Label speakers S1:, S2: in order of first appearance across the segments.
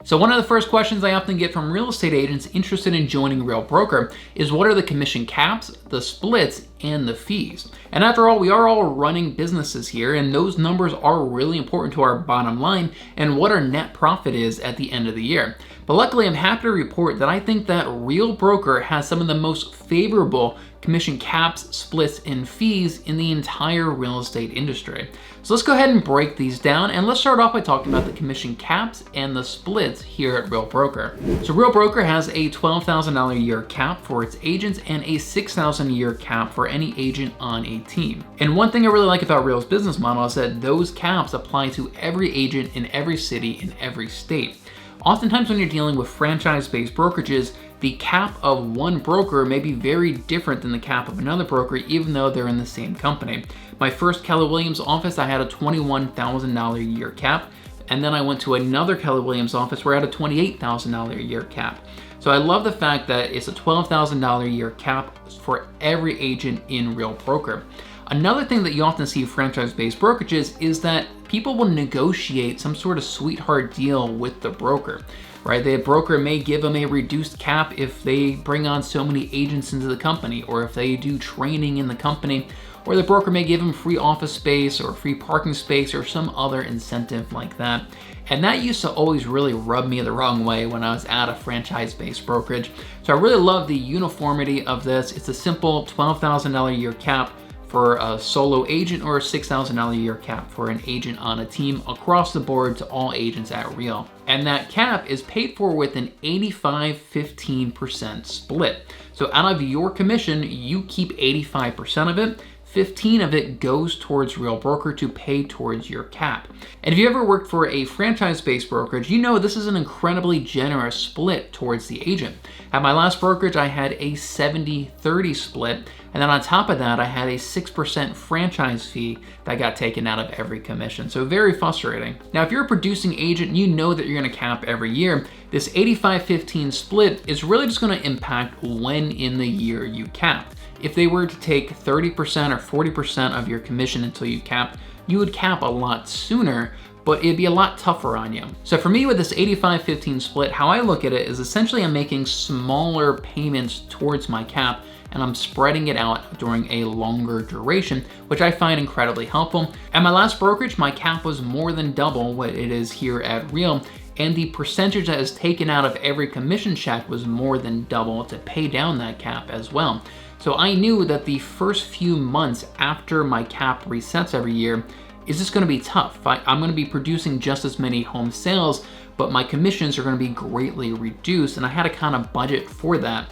S1: So one of the first questions I often get from real estate agents interested in joining Real Broker is what are the commission caps, the splits, and the fees? And after all, we are all running businesses here, and those numbers are really important to our bottom line and what our net profit is at the end of the year. But luckily, I'm happy to report that I think that Real Broker has some of the most favorable commission caps, splits, and fees in the entire real estate industry. So let's go ahead and break these down, and let's start off by talking about the commission caps and the splits here at Real Broker. So Real Broker has a $12,000 a year cap for its agents and a $6,000 a year cap for any agent on a team. And one thing I really like about Real's business model is that those caps apply to every agent in every city in every state. Oftentimes when you're dealing with franchise-based brokerages, the cap of one broker may be very different than the cap of another broker, even though they're in the same company. My first Keller Williams office, I had a $21,000 a year cap, and then I went to another Keller Williams office where I had a $28,000 a year cap. So I love the fact that it's a $12,000 a year cap for every agent in Real Broker. Another thing that you often see franchise-based brokerages is that people will negotiate some sort of sweetheart deal with the broker, right? The broker may give them a reduced cap if they bring on so many agents into the company, or if they do training in the company, or the broker may give them free office space or free parking space or some other incentive like that. And that used to always really rub me the wrong way when I was at a franchise-based brokerage. So I really love the uniformity of this. It's a simple $12,000 a year cap for a solo agent, or a $6,000 a year cap for an agent on a team across the board to all agents at Real. And that cap is paid for with an 85-15% split. So out of your commission, you keep 85% of it. 15 of it goes towards Real Broker to pay towards your cap. And if you ever worked for a franchise-based brokerage, you know this is an incredibly generous split towards the agent. At my last brokerage, I had a 70-30 split, and then on top of that, I had a 6% franchise fee that got taken out of every commission. So very frustrating. Now, if you're a producing agent, you know that you're gonna cap every year. This 85-15 split is really just gonna impact when in the year you cap. If they were to take 30% or 40% of your commission until you cap, you would cap a lot sooner, but it'd be a lot tougher on you. So for me with this 85-15 split, how I look at it is essentially I'm making smaller payments towards my cap, and I'm spreading it out during a longer duration, which I find incredibly helpful. At my last brokerage, my cap was more than double what it is here at Real, and the percentage that is taken out of every commission check was more than double to pay down that cap as well. So I knew that the first few months after my cap resets every year is just gonna be tough. I'm gonna be producing just as many home sales, but my commissions are gonna be greatly reduced, and I had to kind of budget for that.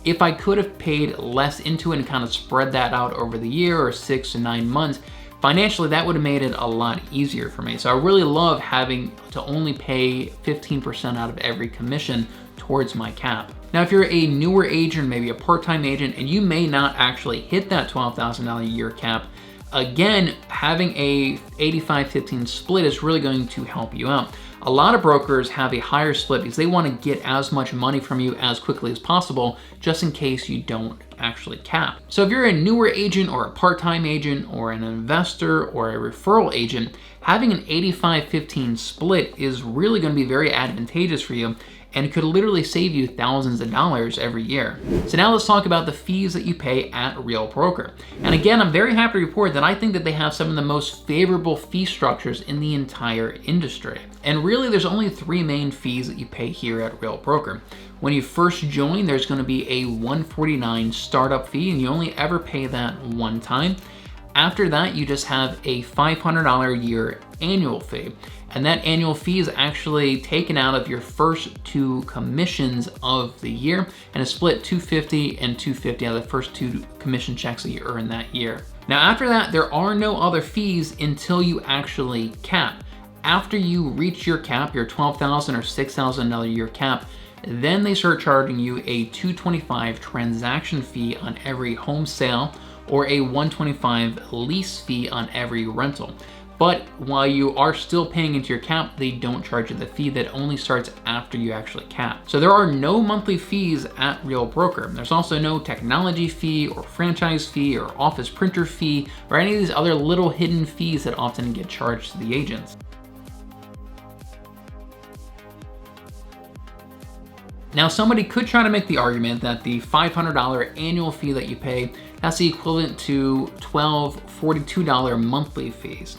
S1: If I could have paid less into it and kind of spread that out over the year or 6 to 9 months, financially that would have made it a lot easier for me. So I really love having to only pay 15% out of every commission towards my cap. Now, if you're a newer agent, maybe a part-time agent, and you may not actually hit that $12,000 a year cap, again, having a 85-15 split is really going to help you out. A lot of brokers have a higher split because they want to get as much money from you as quickly as possible, just in case you don't actually cap. So if you're a newer agent or a part-time agent or an investor or a referral agent, having an 85-15 split is really going to be very advantageous for you, and it could literally save you thousands of dollars every year. So now let's talk about the fees that you pay at Real Broker. And again, I'm very happy to report that I think that they have some of the most favorable fee structures in the entire industry. And really, there's only 3 main fees that you pay here at Real Broker. When you first join, there's gonna be a $149 startup fee, and you only ever pay that one time. After that, you just have a $500 a year annual fee. And that annual fee is actually taken out of your first 2 commissions of the year, and is split $250 and $250 out of the first 2 commission checks that you earn that year. Now after that, there are no other fees until you actually cap. After you reach your cap, your $12,000 or $6,000 a year cap, then they start charging you a $225 transaction fee on every home sale, or a $125 lease fee on every rental. But while you are still paying into your cap, they don't charge you the fee. That only starts after you actually cap. So there are no monthly fees at Real Broker. There's also no technology fee or franchise fee or office printer fee or any of these other little hidden fees that often get charged to the agents. Now, somebody could try to make the argument that the $500 annual fee that you pay, that's the equivalent to $42 monthly fees.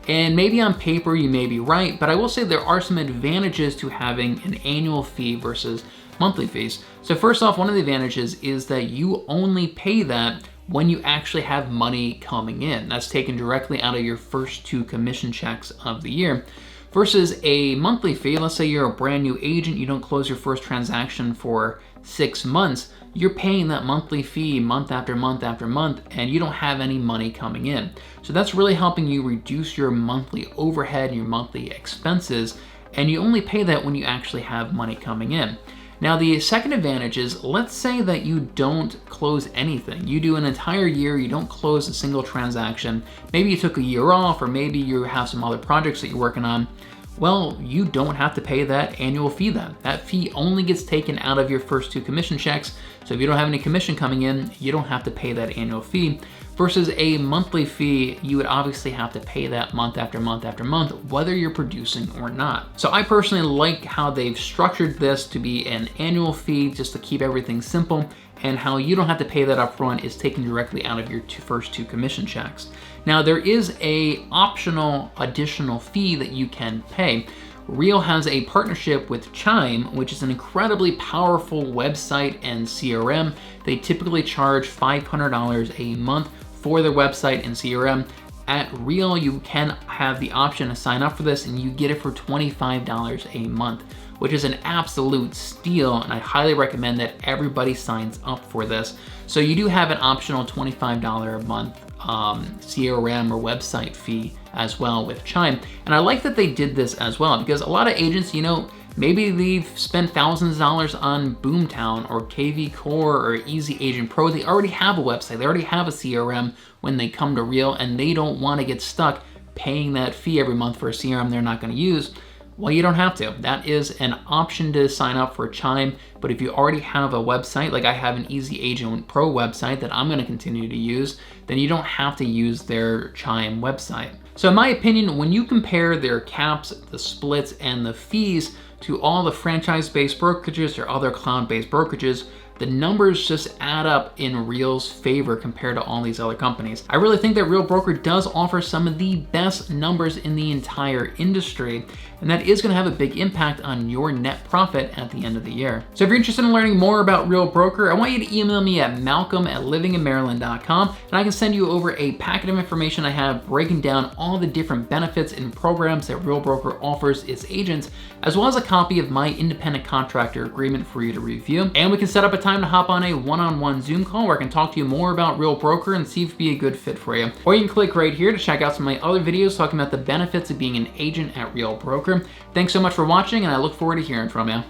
S1: And maybe on paper you may be right, but I will say there are some advantages to having an annual fee versus monthly fees. So first off, one of the advantages is that you only pay that when you actually have money coming in. That's taken directly out of your first 2 commission checks of the year. Versus a monthly fee, let's say you're a brand new agent, you don't close your first transaction for 6 months, you're paying that monthly fee month after month after month, and you don't have any money coming in. So that's really helping you reduce your monthly overhead and your monthly expenses, and you only pay that when you actually have money coming in. Now, the second advantage is, let's say that you don't close anything. You do an entire year, you don't close a single transaction. Maybe you took a year off, or maybe you have some other projects that you're working on. Well, you don't have to pay that annual fee then. That fee only gets taken out of your first 2 commission checks. So if you don't have any commission coming in, you don't have to pay that annual fee. Versus a monthly fee, you would obviously have to pay that month after month after month, whether you're producing or not. So I personally like how they've structured this to be an annual fee just to keep everything simple, and how you don't have to pay that upfront is taken directly out of your first 2 commission checks. Now, there is a optional additional fee that you can pay. Real has a partnership with Chime, which is an incredibly powerful website and CRM. They typically charge $500 a month for their website and CRM. At Real, you can have the option to sign up for this, and you get it for $25 a month, which is an absolute steal, and I highly recommend that everybody signs up for this. So you do have an optional $25 a month CRM or website fee as well with Chime. And I like that they did this as well, because a lot of agents, maybe they've spent thousands of dollars on Boomtown or KV Core or Easy Agent Pro. They already have a website, they already have a CRM when they come to Real, and they don't want to get stuck paying that fee every month for a CRM they're not going to use. Well, you don't have to. That is an option to sign up for Chime, but if you already have a website, like I have an Easy Agent Pro website that I'm going to continue to use, then you don't have to use their Chime website. So in my opinion, when you compare their caps, the splits, and the fees to all the franchise-based brokerages or other cloud-based brokerages, the numbers just add up in Real's favor compared to all these other companies. I really think that Real Broker does offer some of the best numbers in the entire industry, and that is gonna have a big impact on your net profit at the end of the year. So if you're interested in learning more about Real Broker, I want you to email me at malcolm@livinginmaryland.com, and I can send you over a packet of information I have breaking down all the different benefits and programs that Real Broker offers its agents, as well as a copy of my independent contractor agreement for you to review. And we can set up a time to hop on a one-on-one Zoom call where I can talk to you more about Real Broker and see if it'd be a good fit for you. Or you can click right here to check out some of my other videos talking about the benefits of being an agent at Real Broker. Thanks so much for watching, and I look forward to hearing from you.